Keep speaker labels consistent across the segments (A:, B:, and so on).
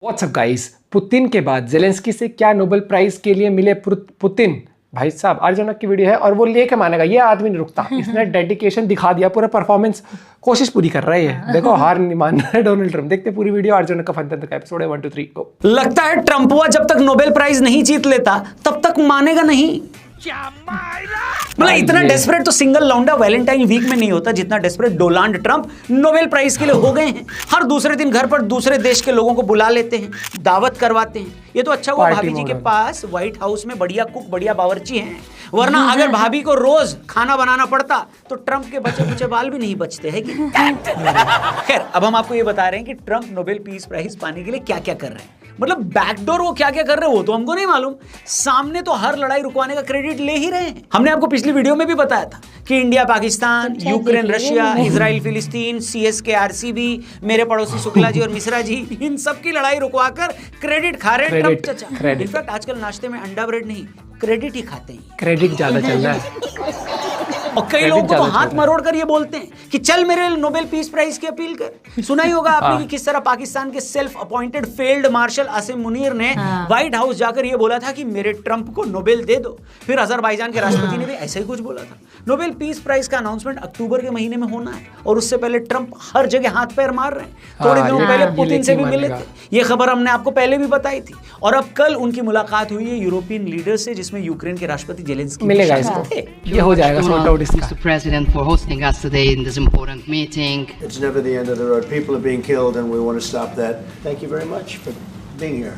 A: WhatsApp guys, Putin के बाद Zelensky से क्या नोबेल प्राइज के लिए मिले पुतिन? भाई साहब, अर्जुनक की वीडियो है और वो लेके मानेगा, ये आदमी नहीं रुकता। इसने डेडिकेशन दिखा दिया, पूरा परफॉर्मेंस, कोशिश पूरी कर रहा है ये। देखो, हार नहीं मान रहा है डोनाल्ड ट्रम्प। देखते पूरी वीडियो, अर्जुनक का फन का एपिसोड है 1 2 3 को।
B: लगता है ट्रम्प हुआ जब तक नोबेल प्राइज नहीं जीत लेता तब तक मानेगा नहीं। मतलब इतना डेस्परेट तो सिंगल लौंडा वैलेंटाइन वीक में नहीं होता जितना desperate Donald Trump Nobel prize के लिए हो गए हैं। हर दूसरे दिन घर पर दूसरे देश के लोगों को बुला लेते हैं, दावत करवाते हैं। ये तो अच्छा हुआ भाभी जी के पास व्हाइट हाउस में बढ़िया कुक, बढ़िया बावर्ची हैं, वरना अगर भाभी को रोज खाना बनाना पड़ता तो ट्रम्प के बचे कुचे बाल भी नहीं बचते हैं कि। खैर, अब हम आपको ये बता रहे हैं कि ट्रम्प नोबेल पीस प्राइज पाने के लिए क्या क्या कर रहे हैं। मतलब बैकडोर वो क्या क्या कर रहे हैं वो तो हमको नहीं मालूम, सामने तो हर लड़ाई रुकवाने का क्रेडिट ले ही रहे हैं। हमने आपको पिछली वीडियो में भी बताया था कि India Pakistan, Ukraine Russia, Israel फिलिस्तीन, CSK RCB, मेरे पड़ोसी शुक्ला जी और मिश्रा जी, इन सब की लड़ाई रुकवाकर क्रेडिट खा रहे हैं ट्रम्प चाचा। इनफैक्ट आजकल नाश्ते में अंडा ब्रेड नहीं, क्रेडिट ही खाते हैं।
A: क्रेडिट ज्यादा चल रहा है
B: और कई लोगों को तो हाथ मरोड़ कर ये बोलते हैं कि चल मेरे नोबेल पीस प्राइज की अपील कर। सुना ही होगा आपने कि किस तरह पाकिस्तान के self appointed field marshal Asim Munir ने व्हाइट हाउस जाकर ये बोला था कि मेरे ट्रम्प को नोबेल दे दो। फिर अजरबैजान के राष्ट्रपति ने भी ऐसा ही कुछ बोला था। नोबेल पीस प्राइज का अनाउंसमेंट अक्टूबर के महीने में होना है और उससे पहले ट्रम्प हर जगह हाथ पैर मार रहे हैं। थोड़े दिनों पहले पुतिन से भी मिले थे, ये खबर हमने आपको पहले भी बताई थी। और अब कल उनकी मुलाकात हुई है यूरोपियन लीडर से, जिसमें यूक्रेन के राष्ट्रपति जेलेंस्की
A: मिलेगा इसको। ये हो जाएगा सॉर्ट आउट इसका।
C: For hosting us today in this important meeting.
D: It's never the end of the road. People are being killed and we want to stop that. Thank you very much for being here.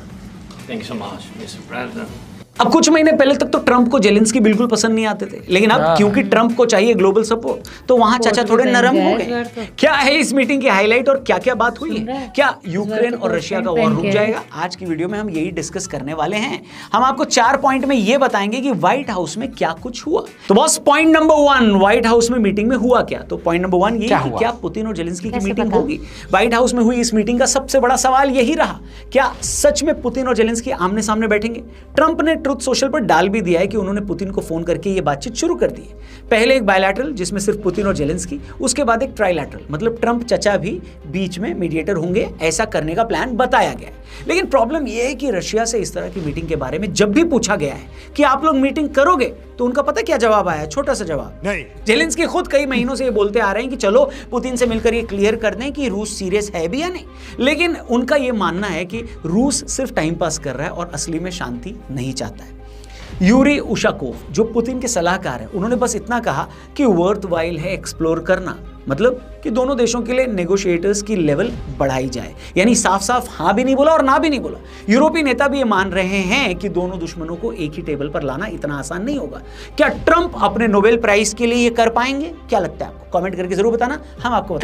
E: Thank you so much, Mr. President.
B: अब कुछ महीने पहले तक तो Trump को Zelensky बिल्कुल पसंद नहीं आते थे, लेकिन अब क्योंकि ट्रम्प को चाहिए ग्लोबल सपोर्ट तो वहां चाचा थोड़े नरम हो गए। क्या है इस मीटिंग की हाईलाइट और क्या क्या बात हुई है? क्या यूक्रेन और रशिया का वॉर रुक जाएगा? आज की वीडियो में हम यही डिस्कस करने वाले हैं। हम आपको 4 पॉइंट में ये बताएंगे कि व्हाइट हाउस में क्या कुछ हुआ। तो boss, point number 1, white house में मीटिंग में हुआ क्या? तो पॉइंट नंबर 1 ये कि क्या पुतिन और जेलेंस्की की मीटिंग होगी? व्हाइट हाउस में हुई इस मीटिंग का सबसे बड़ा सवाल यही रहा, क्या सच में पुतिन और जेलेंस्की आमने सामने बैठेंगे? ट्रम्प ने ट्रुथ सोशल पर डाल भी दिया है कि उन्होंने पुतिन को फोन करके ये बातचीत शुरू कर दी है। पहले एक बायलैटरल जिसमें सिर्फ पुतिन और जेलेंस्की, उसके बाद एक ट्राइलैटरल, मतलब ट्रम्प चचा भी बीच में मीडिएटर होंगे, ऐसा करने का प्लान बताया गया है। लेकिन प्रॉब्लम यह है कि रशिया से इस तरह की मीटिंग के बारे में जब भी पूछा गया है कि आप लोग मीटिंग करोगे, तो उनका पता क्या जवाब आया? छोटा सा जवाब नहीं। जेलेंस्की खुद कई महीनों से ये बोलते आ रहे हैं कि चलो पुतिन से मिलकर ये क्लियर कर दें कि रूस सीरियस है भी या नहीं, लेकिन उनका ये मानना है कि रूस सिर्फ टाइम पास कर रहा है और असली में शांति नहीं चाहता है। यूरी उशाकोव, जो पुतिन के सलाहकार हैं, उन्होंने बस इतना कहा कि वर्थ वाइल है एक्सप्लोर करना, मतलब कि दोनों देशों के लिए नेगोशिएटर्स की लेवल बढ़ाई जाए। यानी साफ साफ हाँ भी नहीं बोला और ना भी नहीं बोला। यूरोपीय नेता भी ये मान रहे हैं कि दोनों दुश्मनों को एक ही टेबल पर लाना इतना आसान नहीं होगा। क्या ट्रम्प अपने नोबेल प्राइज के लिए ये कर पाएंगे? क्या लगता है आपको? कमेंट करके जरूर बताना, हम आपको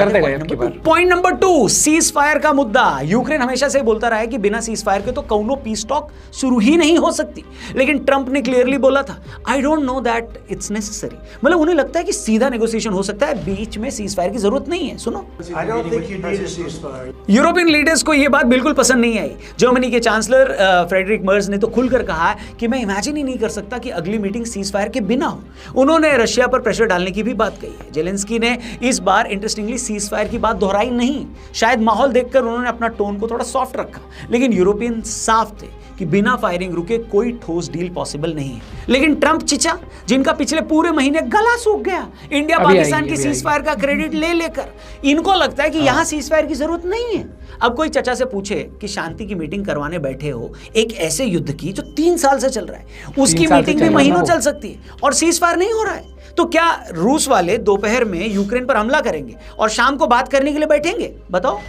B: पॉइंट नंबर 2, सीज फायर का मुद्दा। यूक्रेन हमेशा से बोलता रहा है कि बिना सीज फायर के तो कौनो पीस टॉक शुरू ही नहीं हो सकती, लेकिन ट्रम्प ने क्लियरली बोला था, I don't know that it's necessary. मतलब उन्हें लगता है कि सीधा नेगोशिएशन हो सकता है, बीच में सीज फायर की जरूरत नहीं है। सुनो, यूरोपियन लीडर्स को यह बात बिल्कुल पसंद नहीं आई। जर्मनी के चांसलर फ्रेडरिक मर्ज ने तो खुलकर कहा कि मैं इमेजिन ही नहीं कर सकता कि अगली मीटिंग सीज फायर के बिना हो। उन्होंने रशिया पर प्रेशर डालने की भी बात कही है। जेलेंस्की ने इस बार इंटरेस्टिंगली सीज फायर की बात दोहराई नहीं। शायद माहौल देखकर उन्होंने अपना टोन को थोड़ा सॉफ्ट रखा, लेकिन यूरोपियन साफ थे कि बिना फायरिंग रुके कोई ठोस डील पॉसिबल नहीं है। लेकिन ट्रम्प चिचा, जिनका पिछले पूरे महीने गला सूख गया इंडिया पाकिस्तान की सीज फायर का क्रेडिट ले लेकर, इनको लगता है कि यहां सीज फायर की जरूरत नहीं है। अब कोई चचा से पूछे कि शांति की मीटिंग करवाने बैठे हो एक ऐसे युद्ध की जो 3 साल से चल रहा है, उसकी मीटिंग भी महीनों चल सकती है और सीज फायर नहीं हो रहा है, तो क्या रूस वाले दोपहर में यूक्रेन पर हमला करेंगे और शाम को बात करने के लिए बैठेंगे? बताओ।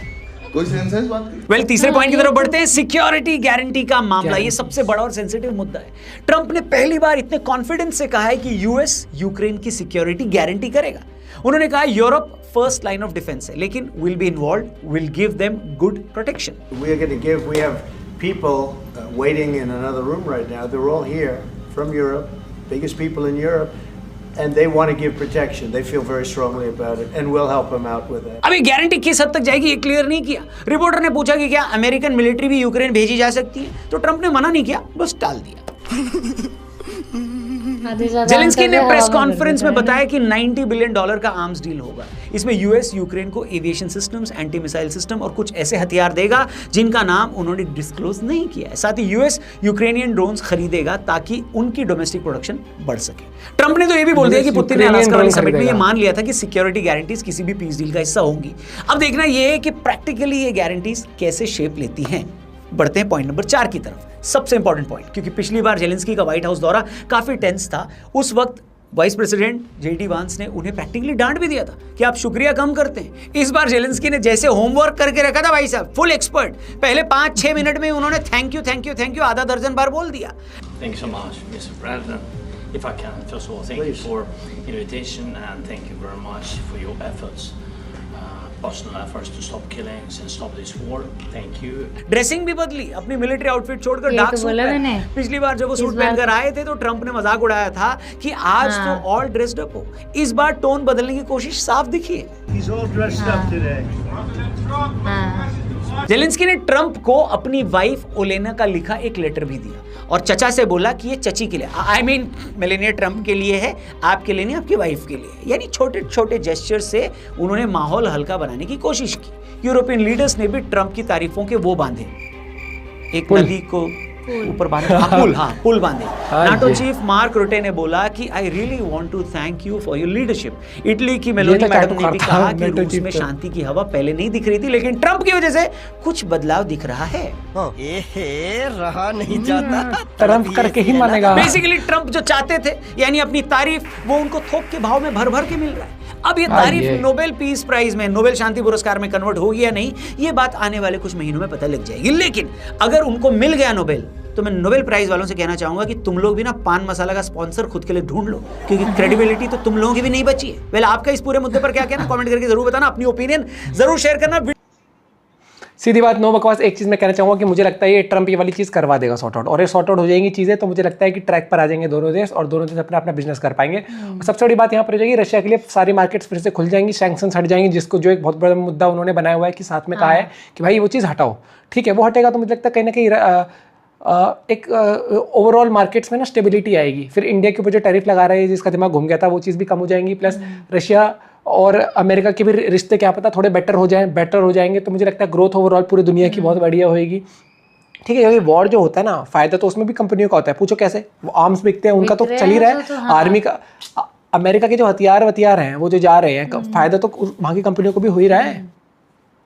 B: वेल, तीसरे पॉइंट की तरफ बढ़ते हैं। सिक्योरिटी गारंटी का मामला, ये सबसे बड़ा और सेंसिटिव मुद्दा है। ट्रम्प ने पहली बार इतने कॉन्फिडेंस से कहा है कि यूएस यूक्रेन की सिक्योरिटी गारंटी करेगा। उन्होंने कहा Europe first line of defence है, लेकिन will be involved, will give them good protection.
D: We have people waiting in another room right now. They're all here from Europe, biggest people in Europe. And they want to give protection. They feel very strongly about it, and we'll help them out with that.
B: अभी guarantee किस हद तक जाएगी ये clear नहीं किया। Reporter ने पूछा कि क्या अमेरिकन मिलिट्री भी यूक्रेन भेजी जा सकती है, तो ट्रम्प ने मना नहीं किया, बस टाल दिया। जेलेंस्की ने प्रेस कॉन्फ्रेंस में बताया कि $90 बिलियन का आर्म्स डील होगा। इसमें यूएस यूक्रेन को aviation systems, anti missile system और कुछ ऐसे हथियार देगा जिनका नाम उन्होंने डिस्क्लोज नहीं किया है। साथ ही यूएस यूक्रेनियन ड्रोन्स खरीदेगा ताकि उनकी डोमेस्टिक प्रोडक्शन बढ़ सके। ट्रंप ने तो ये भी बोल दिया कि पुतिन ने अलास्का वाली समिट में ये मान लिया था कि सिक्योरिटी गारंटीज किसी भी पीस डील का हिस्सा होंगी। अब देखना ये है कि प्रैक्टिकली ये गारंटीज कैसे शेप लेती हैं। बढ़ते हैं पॉइंट नंबर 4 की तरफ, सबसे इंपॉर्टेंट पॉइंट, क्योंकि पिछली बार जेलेंस्की का व्हाइट हाउस दौरा काफी टेंस था। उस वक्त वाइस प्रेसिडेंट जेडी वांस ने उन्हें प्रैक्टिकली डांट भी दिया था कि आप शुक्रिया कम करते हैं। इस बार जेलेंस्की ने जैसे होमवर्क करके रखा था भाई साहब, फुल एक्सपर्ट, पहले 5-6 मिनट में उन्होंने थैंक यू आधा दर्जन बार बोल दिया।
E: Thank you so much, Mr. President. If I can, first of all, thank you for invitation and thank you very much for your efforts. Personal efforts to stop killings and stop this war. Thank you.
B: Dressing भी बदली, अपनी military outfit छोड़कर dark suit पहने। पिछली बार जब वो suit पहनकर आए थे तो ट्रंप ने मजाक उड़ाया था कि आज तो ऑल ड्रेस्ड अप हो। इस बार टोन बदलने की कोशिश साफ दिखी है।
D: He's all dressed up today.
B: Zelensky ने ट्रंप को अपनी वाइफ ओलेना का लिखा एक लेटर भी दिया और चचा से बोला कि ये चची के लिए, आई मीन मेलेनिया ट्रंप के लिए है, आपके लिए नहीं, आपकी वाइफ के लिए। यानी छोटे छोटे जेस्चर से उन्होंने माहौल हल्का बनाने की कोशिश की। यूरोपियन लीडर्स ने भी ट्रंप की तारीफों के वो बांधे, एक नदी को ऊपर बांधे, पुल बांधे। नाटो चीफ मार्क रुटे ने बोला कि I really want to thank you for your leadership. Italy की मेलोनी मैडम ने भी कहा कि रूस में शांति की हवा पहले नहीं दिख रही थी, लेकिन ट्रंप की वजह से कुछ बदलाव दिख रहा है।
F: रहा नहीं जाता,
A: ट्रंप करके ही मानेगा।
B: बेसिकली ट्रंप जो चाहते थे, यानी अपनी तारीफ, वो उनको थोक के भाव में भर भर के मिल रहा है। अब ये तारीफ नोबेल पीस प्राइज में, नोबेल शांति पुरस्कार में कन्वर्ट होगी या नहीं, ये बात आने वाले कुछ महीनों में पता लग जाएगी। लेकिन अगर उनको मिल गया नोबेल, तो मैं नोबेल प्राइज वालों से कहना चाहूंगा कि तुम लोग भी ना पान मसाला का स्पॉन्सर खुद के लिए ढूंढ लो, क्योंकि क्रेडिबिलिटी तो तुम लोगों की भी नहीं बची है। वेल, आपका इस पूरे मुद्दे पर क्या कहना, कमेंट करके जरूर बताना, अपनी ओपिनियन जरूर शेयर करना।
A: सीधी बात, नो बकवास, एक चीज़ मैं कहना चाहूँगा कि मुझे लगता है ये ट्रंप ये वाली चीज़ करवा देगा सॉर्ट आउट, और ये सॉर्ट आउट हो जाएंगी चीज़ें तो मुझे लगता है कि ट्रैक पर आ जाएंगे दोनों देश और दोनों देश अपना अपना बिजनेस कर पाएंगे। और सबसे बड़ी बात यहाँ पर हो जाएगी, रशिया के लिए सारी मार्केट्स फिर से खुल जाएंगी, सैंक्शंस हट जाएंगी, जिसको जो एक बहुत बड़ा मुद्दा उन्होंने बनाया हुआ है कि साथ में कहा है कि भाई वो चीज़ हटाओ। ठीक है, वो हटेगा तो मुझे लगता है कहीं ना कहीं एक ओवरऑल मार्केट्स में ना स्टेबिलिटी आएगी। फिर इंडिया के ऊपर जो टैरिफ लगा रहे हैं, जिसका दिमाग घूम गया था, वो चीज़ भी कम हो जाएंगी। प्लस रशिया और अमेरिका के भी रिश्ते क्या पता थोड़े बेटर हो जाएंगे। तो मुझे लगता है ग्रोथ ओवरऑल पूरी दुनिया की बहुत बढ़िया होएगी। ठीक है, क्योंकि वॉर जो होता है ना, फायदा तो उसमें भी कंपनियों का होता है। पूछो कैसे, वो आर्म्स बिकते हैं, उनका तो चल ही रहा है। आर्मी का, अमेरिका के जो हथियार हैं वो जो जा रहे हैं, फायदा तो वहाँ की कंपनियों को भी हो ही रहा है।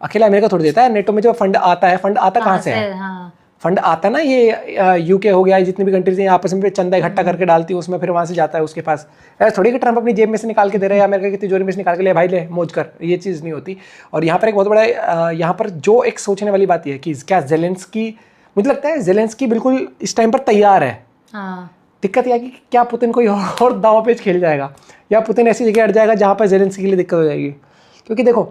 A: अकेला अमेरिका थोड़ी देता है। नेटो में जो फंड आता है, फंड आता कहाँ से है? फंड आता ना, ये यूके हो गया, जितनी भी कंट्रीज हैं आपस में चंदा इकट्ठा करके डालती है उसमें, फिर वहाँ से जाता है उसके पास। ऐसा थोड़ी कि ट्रंप अपनी जेब में से निकाल के दे रहे हैं, अमेरिका की तिजोरी में से निकाल के ले भाई ले मौज कर, ये चीज़ नहीं होती। और यहाँ पर एक बहुत बड़ा यहाँ पर जो एक सोचने वाली बात है कि क्या जेलेंस्की, मुझे लगता है जेलेंस्की बिल्कुल इस टाइम पर तैयार है। दिक्कत यह है कि क्या पुतिन कोई और दाव पेच खेल जाएगा, या पुतिन ऐसी जगह अड़ जाएगा जहाँ पर जेलेंस्की के लिए दिक्कत हो जाएगी। क्योंकि देखो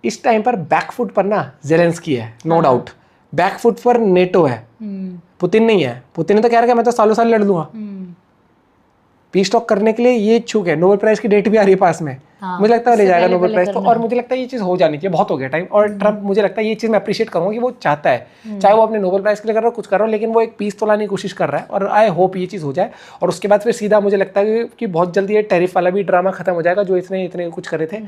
A: इस टाइम पर बैकफुट पर ना जेलेंस्की है, नो डाउट, बैकफुट पर नेटो है, पुतिन नहीं है। पुतिन ने तो कह रहा है मैं तो सालों साल लड़ लूंगा। पीस टॉक करने के लिए ये इच्छुक है। नोबेल प्राइज की डेट भी आ रही है पास में, मुझे लगता है ले जाएगा नोबेल प्राइज तो। और मुझे लगता है ये चीज़ हो जानी चाहिए, बहुत हो गया टाइम। और ट्रंप, मुझे लगता है ये चीज़ मैं अप्रिशिएट करूँगा कि वो चाहता है, चाहे वो अपने नोबेल प्राइज के लिए कर रहा हो, कुछ कर रहा हो, लेकिन वो एक पीस तो लाने की कोशिश कर रहा है। और आई होप ये चीज़ हो जाए, और उसके बाद फिर सीधा मुझे लगता है कि बहुत जल्दी ये टैरिफ वाला भी ड्रामा खत्म हो जाएगा, जो इतने कुछ कर रहे थे।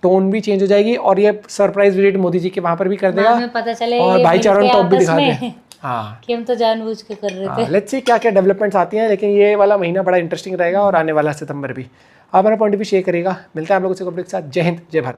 A: टोन भी चेंज हो जाएगी, और ये सरप्राइज विजिट मोदी जी के वहाँ पर भी कर देगा, और भाईचारा टॉप भी दिखा दे। हाँ,
G: कि हम तो जानबूझ के कर रहे थे।
A: लेट्स सी क्या क्या डेवलपमेंट्स आती हैं, लेकिन ये वाला महीना बड़ा इंटरेस्टिंग रहेगा, और आने वाला सितंबर भी। आप अपना पॉइंट भी शेयर करिएगा। मिलता है आप लोगों से जय हिंद, जय भारत।